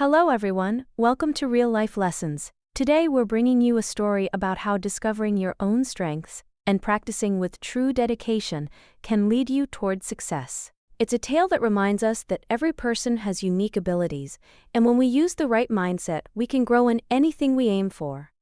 Hello everyone, welcome to Real Life Lessons. Today we're bringing you a story about how discovering your own strengths and practicing with true dedication can lead you toward success. It's a tale that reminds us that every person has unique abilities, and when we use the right mindset, we can grow in anything we aim for.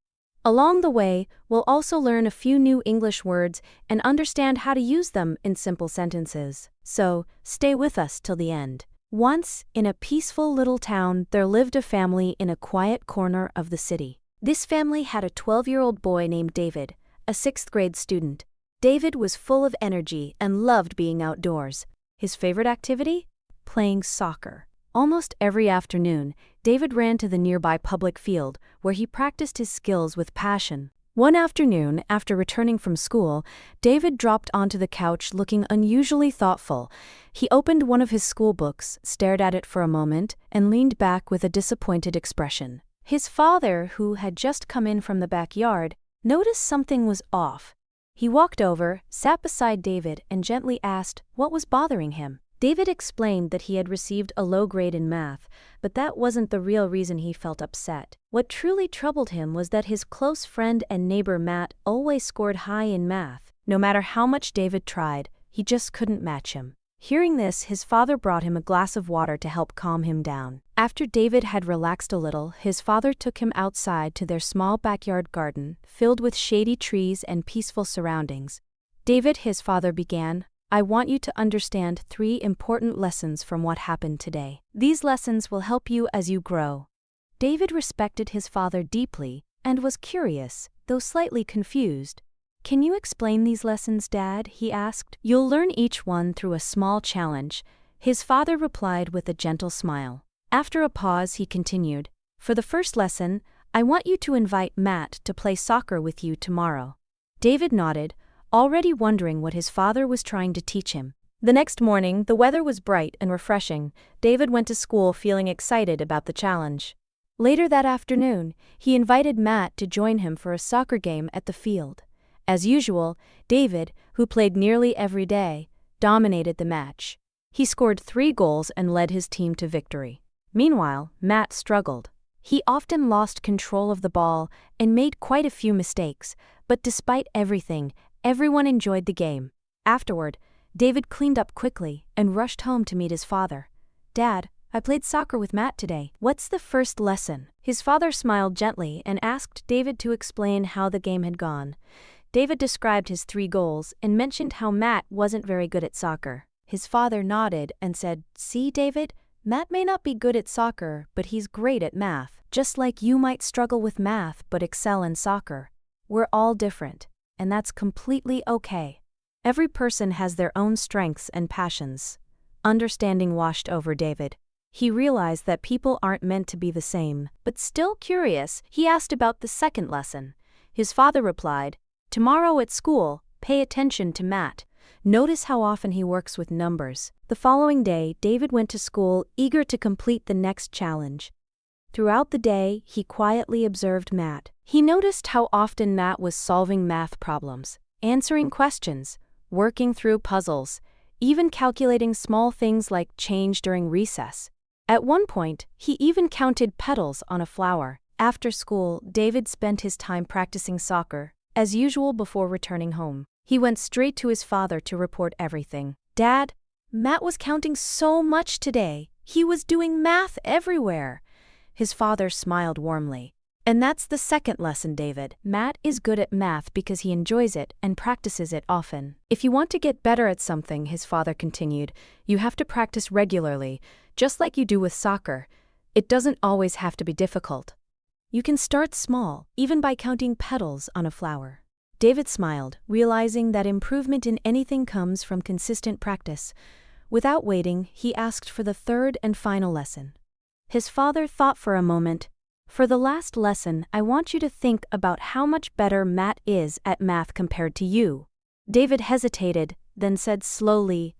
Along the way, we'll also learn a few new English words and understand how to use them in simple sentences. So, stay with us till the end. Once, in a peaceful little town, there lived a family in a quiet corner of the city. This family had a 12-year-old boy named David, a 6th-grade student. David was full of energy and loved being outdoors. His favorite activity? Playing soccer. Almost every afternoon, David ran to the nearby public field, where he practiced his skills with passion. One afternoon, after returning from school, David dropped onto the couch looking unusually thoughtful. He opened one of his school books, stared at it for a moment, and leaned back with a disappointed expression. His father, who had just come in from the backyard, noticed something was off. He walked over, sat beside David, and gently asked what was bothering him. David explained that he had received a low grade in math, but that wasn't the real reason he felt upset. What truly troubled him was that his close friend and neighbor Matt always scored high in math. No matter how much David tried, he just couldn't match him. Hearing this, his father brought him a glass of water to help calm him down. After David had relaxed a little, his father took him outside to their small backyard garden, filled with shady trees and peaceful surroundings. David, his father began, I want you to understand 3 important lessons from what happened today. These lessons will help you as you grow. David respected his father deeply and was curious, though slightly confused. Can you explain these lessons, Dad? He asked. You'll learn each one through a small challenge, his father replied with a gentle smile. After a pause, he continued, for the first lesson, I want you to invite Matt to play soccer with you tomorrow. David nodded, already wondering what his father was trying to teach him. The next morning, the weather was bright and refreshing. David went to school feeling excited about the challenge. Later that afternoon, he invited Matt to join him for a soccer game at the field. As usual, David, who played nearly every day, dominated the match. He scored 3 goals and led his team to victory. Meanwhile, Matt struggled. He often lost control of the ball and made quite a few mistakes, but despite everything, everyone enjoyed the game. Afterward, David cleaned up quickly and rushed home to meet his father. Dad, I played soccer with Matt today. What's the first lesson? His father smiled gently and asked David to explain how the game had gone. David described his 3 goals and mentioned how Matt wasn't very good at soccer. His father nodded and said, See, David, Matt may not be good at soccer, but he's great at math. Just like you might struggle with math but excel in soccer. We're all different. And that's completely okay. Every person has their own strengths and passions. Understanding washed over David. He realized that people aren't meant to be the same, but still curious, he asked about the second lesson. His father replied, Tomorrow at school, pay attention to Matt. Notice how often he works with numbers. The following day, David went to school, eager to complete the next challenge. Throughout the day, he quietly observed Matt. He noticed how often Matt was solving math problems, answering questions, working through puzzles, even calculating small things like change during recess. At one point, he even counted petals on a flower. After school, David spent his time practicing soccer, as usual before returning home. He went straight to his father to report everything. Dad, Matt was counting so much today. He was doing math everywhere. His father smiled warmly. And that's the second lesson, David. Matt is good at math because he enjoys it and practices it often. If you want to get better at something, his father continued, you have to practice regularly, just like you do with soccer. It doesn't always have to be difficult. You can start small, even by counting petals on a flower. David smiled, realizing that improvement in anything comes from consistent practice. Without waiting, he asked for the third and final lesson. His father thought for a moment. For the last lesson, I want you to think about how much better Matt is at math compared to you. David hesitated, then said slowly,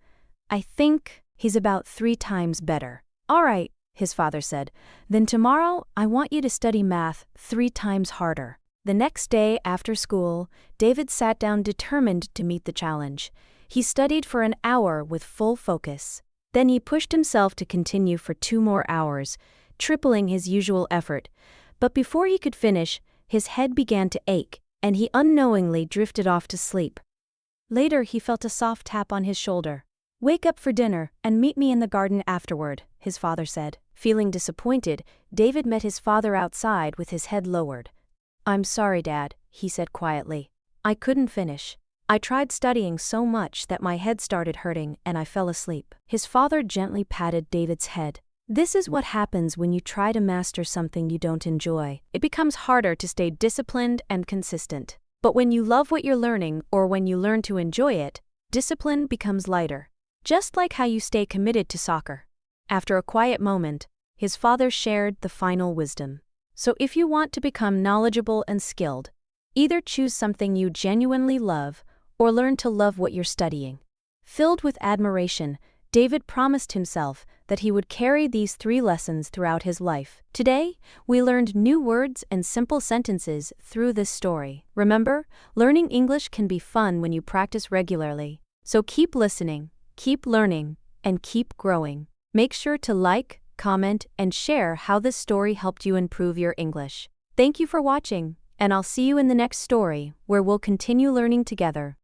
I think he's about 3 times better. All right, his father said. Then tomorrow, I want you to study math 3 times harder. The next day after school, David sat down determined to meet the challenge. He studied for an hour with full focus. Then he pushed himself to continue for 2 more hours, tripling his usual effort. But before he could finish, his head began to ache, and he unknowingly drifted off to sleep. Later, he felt a soft tap on his shoulder. "Wake up for dinner, and meet me in the garden afterward," his father said. Feeling disappointed, David met his father outside with his head lowered. "I'm sorry, Dad," he said quietly. "I couldn't finish. I tried studying so much that my head started hurting and I fell asleep." His father gently patted David's head. "This is what happens when you try to master something you don't enjoy. It becomes harder to stay disciplined and consistent. But when you love what you're learning, or when you learn to enjoy it, discipline becomes lighter. Just like how you stay committed to soccer." After a quiet moment, his father shared the final wisdom. "So if you want to become knowledgeable and skilled, either choose something you genuinely love or learn to love what you're studying." Filled with admiration, David promised himself that he would carry these 3 lessons throughout his life. Today, we learned new words and simple sentences through this story. Remember, learning English can be fun when you practice regularly. So keep listening, keep learning, and keep growing. Make sure to like, comment, and share how this story helped you improve your English. Thank you for watching, and I'll see you in the next story, where we'll continue learning together.